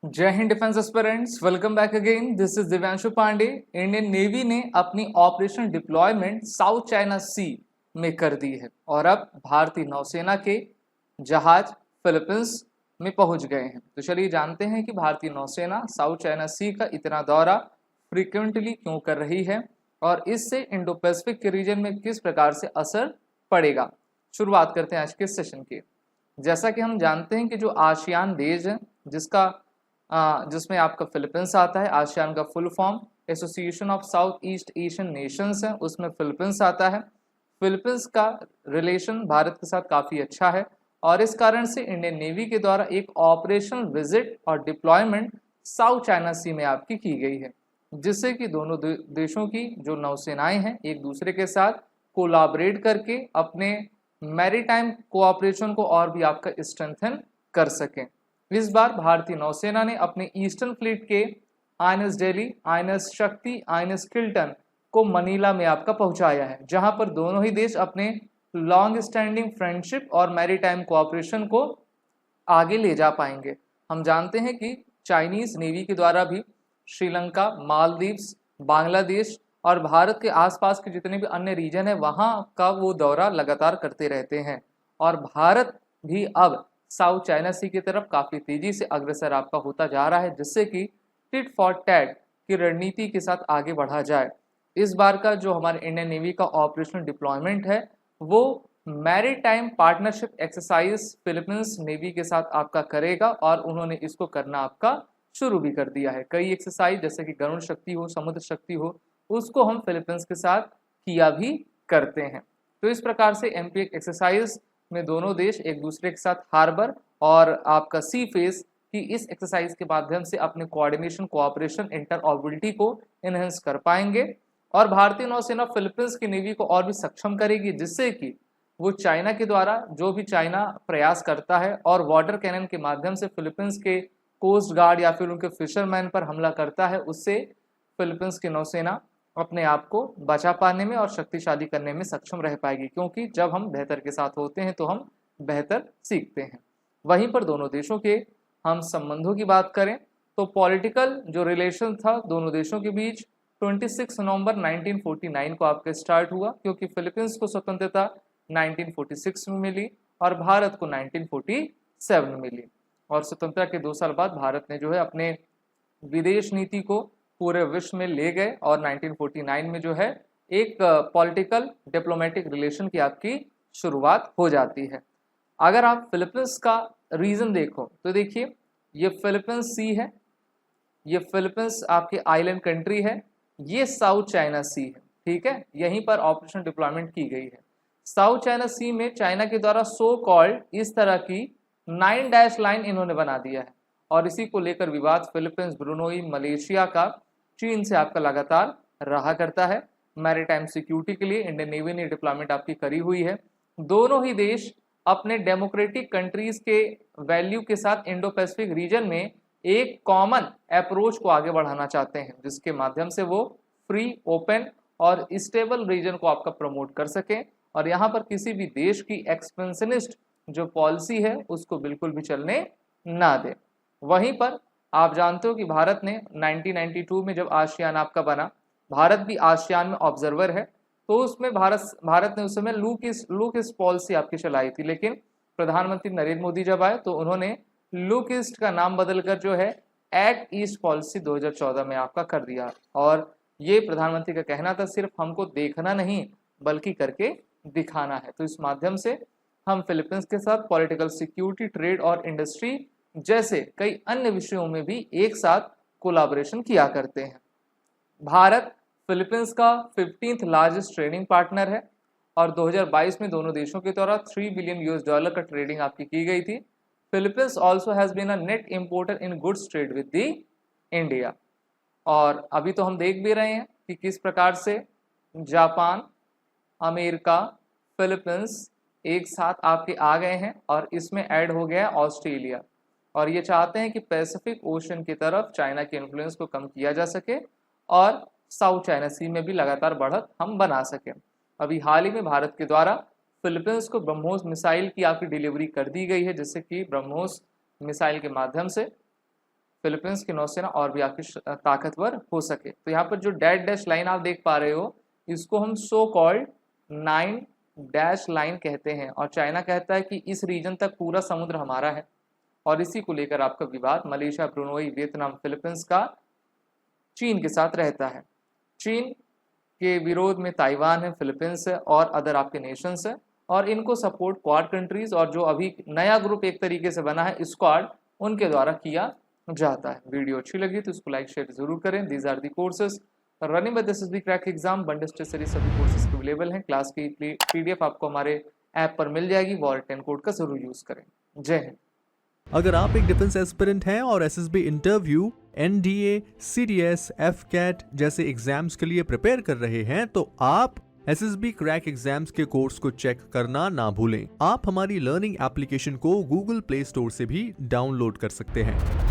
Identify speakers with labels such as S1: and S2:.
S1: जय Hind defence aspirants, welcome back again. This is Divyanshu Pandey. Indian Navy ने अपनी operation deployment South China Sea में कर दी है और अब भारतीय नौसेना के जहाज फिलीपींस में पहुंच गए हैं। तो चलिए जानते हैं कि भारतीय नौसेना साउथ चाइना सी का इतना दौरा फ्रीक्वेंटली क्यों कर रही है और इससे इंडो पैसिफिक के रीजन में किस प्रकार से असर पड़ेगा। शुरुआत करते हैं आज के सेशन की। जैसा कि हम जानते हैं कि जो आसियान देश है जिसमें आपका फिलीपींस आता है, आसियान का full form association of south east Asian Nations है, उसमें फिलीपींस आता है। फिलीपींस का रिलेशन भारत के साथ काफ़ी अच्छा है और इस कारण से इंडियन नेवी के द्वारा एक ऑपरेशनल विजिट और डिप्लॉयमेंट साउथ चाइना सी में आपकी की गई है, जिससे कि दोनों देशों की जो नौसेनाएं हैं एक दूसरे के साथ कोलाबरेट करके अपने मैरीटाइम कोऑपरेशन को और भी आपका स्ट्रेंथन कर सकें। इस बार भारतीय नौसेना ने अपने ईस्टर्न फ्लीट के आईएनएस दिल्ली, आईएनएस शक्ति, आईएनएस किल्टन को मनीला में आपका पहुंचाया है, जहां पर दोनों ही देश अपने लॉन्ग स्टैंडिंग फ्रेंडशिप और मैरीटाइम कोऑपरेशन को आगे ले जा पाएंगे। हम जानते हैं कि चाइनीज नेवी के द्वारा भी श्रीलंका, मालदीव्स, बांग्लादेश और भारत के आसपास के जितने भी अन्य रीजन है वहां का वो दौरा लगातार करते रहते हैं और भारत भी अब साउथ चाइना सी की तरफ काफ़ी तेजी से अग्रसर आपका होता जा रहा है, जिससे कि टिट फॉर टैट की रणनीति के साथ आगे बढ़ा जाए। इस बार का जो हमारे इंडियन नेवी का ऑपरेशनल डिप्लॉयमेंट है वो maritime partnership exercise Philippines navy के साथ आपका करेगा और उन्होंने इसको करना आपका शुरू भी कर दिया है। कई एक्सरसाइज जैसे कि गरुड़ शक्ति हो, समुद्र शक्ति हो, उसको हम फिलीपींस के साथ किया भी करते हैं। तो इस प्रकार से एमपीएक एक्सरसाइज में दोनों देश एक दूसरे के साथ हार्बर और आपका सी फेस की इस एक्सरसाइज के माध्यम से अपने कोऑर्डिनेशन, कोऑपरेशन, इंटरऑपरेबिलिटी को एनहेंस कर पाएंगे और भारतीय नौसेना फिलीपींस की नेवी को और भी सक्षम करेगी, जिससे कि वो चाइना के द्वारा जो भी चाइना प्रयास करता है और वाटर कैनन के माध्यम से फिलीपींस के कोस्ट गार्ड या फिर उनके फिशरमैन पर हमला करता है, उससे फिलीपींस की नौसेना अपने आप को बचा पाने में और शक्तिशाली करने में सक्षम रह पाएगी, क्योंकि जब हम बेहतर के साथ होते हैं तो हम बेहतर सीखते हैं। वहीं पर दोनों देशों के हम संबंधों की बात करें तो पॉलिटिकल जो रिलेशन था दोनों देशों के बीच 26 नवंबर 1949 को आपका स्टार्ट हुआ, क्योंकि फिलीपींस को स्वतंत्रता 1946 में मिली और भारत को 1947 में मिली और स्वतंत्रता के 2 साल बाद भारत ने जो है अपने विदेश नीति को पूरे विश्व में ले गए और 1949 में जो है एक पॉलिटिकल डिप्लोमेटिक रिलेशन की आपकी शुरुआत हो जाती है। अगर आप फिलीपींस का रीजन देखो तो देखिए ये फिलीपींस सी है, ये फिलीपींस आपकी आइलैंड कंट्री है, ये साउथ चाइना सी है, ठीक है। यहीं पर ऑपरेशन डिप्लॉयमेंट की गई है। साउथ चाइना सी में चाइना के द्वारा सो कॉल्ड इस तरह की 9 डैश लाइन इन्होंने बना दिया है और इसी को लेकर विवाद फिलीपींस, ब्रुनोई, मलेशिया का चीन से आपका लगातार रहा करता है। मैरीटाइम सिक्योरिटी के लिए इंडियन नेवी ने डिप्लॉयमेंट आपकी करी हुई है। दोनों ही देश अपने डेमोक्रेटिक कंट्रीज के वैल्यू के साथ इंडो पैसिफिक रीजन में एक कॉमन अप्रोच को आगे बढ़ाना चाहते हैं, जिसके माध्यम से वो फ्री, ओपन और स्टेबल रीजन को आपका प्रमोट कर सकें और यहाँ पर किसी भी देश की एक्सपेंशनिस्ट जो पॉलिसी है उसको बिल्कुल भी चलने ना दे। वहीं पर आप जानते हो कि भारत ने 1992 में जब आसियान आपका बना, भारत भी आसियान में ऑब्जर्वर है, तो उसमें भारत ने उस समय लुक ईस्ट पॉलिसी आपकी चलाई थी, लेकिन प्रधानमंत्री नरेंद्र मोदी जब आए तो उन्होंने लुक ईस्ट का नाम बदलकर जो है एक्ट ईस्ट पॉलिसी 2014 में आपका कर दिया और ये प्रधानमंत्री का कहना था सिर्फ हमको देखना नहीं बल्कि करके दिखाना है। तो इस माध्यम से हम फिलीपींस के साथ पॉलिटिकल, सिक्योरिटी, ट्रेड और इंडस्ट्री जैसे कई अन्य विषयों में भी एक साथ कोलैबोरेशन किया करते हैं। भारत फिलीपींस का 15th लार्जेस्ट ट्रेडिंग पार्टनर है और 2022 में दोनों देशों के द्वारा $3 बिलियन का ट्रेडिंग आपकी की गई थी। Philippines also has been a net importer in goods trade with the India और अभी तो हम देख भी रहे हैं कि किस प्रकार से जापान, अमेरिका, फिलीपींस एक साथ आपके आ गए हैं और इसमें ऐड हो गया ऑस्ट्रेलिया और ये चाहते हैं कि पैसिफिक ओशन की तरफ चाइना के इन्फ्लुएंस को कम किया जा सके और साउथ चाइना सी में भी लगातार बढ़त हम बना सकें। अभी हाल ही में भारत के द्वारा फिलीपींस को ब्रह्मोस मिसाइल की आपकी डिलीवरी कर दी गई है, जिससे कि ब्रह्मोस मिसाइल के माध्यम से फिलीपींस की नौसेना और भी आपकी ताकतवर हो सके। तो यहाँ पर जो डैश डैश लाइन आप देख पा रहे हो, इसको हम सो कॉल्ड 9 डैश लाइन कहते हैं, और चाइना कहता है कि इस रीजन तक पूरा समुद्र हमारा है, और इसी को लेकर आपका विवाद मलेशिया, ब्रुनोई, वियतनाम, फिलीपींस का चीन के साथ रहता है। चीन के विरोध में ताइवान है, फिलीपींस है और अदर आपके नेशंस है, और इनको सपोर्ट क्वाड कंट्रीज और जो अभी नया ग्रुप एक तरीके से बना है स्क्वाड, उनके द्वारा किया जाता है। वीडियो अच्छी लगी तो इसको लाइक शेयर जरूर करें। These are the courses running by SSB crack exam, one day series सभी कोर्सेज अवेलेबल हैं। क्लास की पीडीएफ आपको हमारे ऐप पर मिल जाएगी, वॉर 10 कोड का जरूर यूज करें। जय हिंद।
S2: अगर आप एक डिफेंस एस्पिरेंट हैं और SSB interview, NDA, CDS, AFCAT जैसे एग्जाम्स के लिए प्रिपेयर कर रहे हैं तो आप एसएसबी क्रैक एग्जाम्स के कोर्स को चेक करना ना भूलें। आप हमारी लर्निंग एप्लीकेशन को गूगल प्ले स्टोर से भी डाउनलोड कर सकते हैं।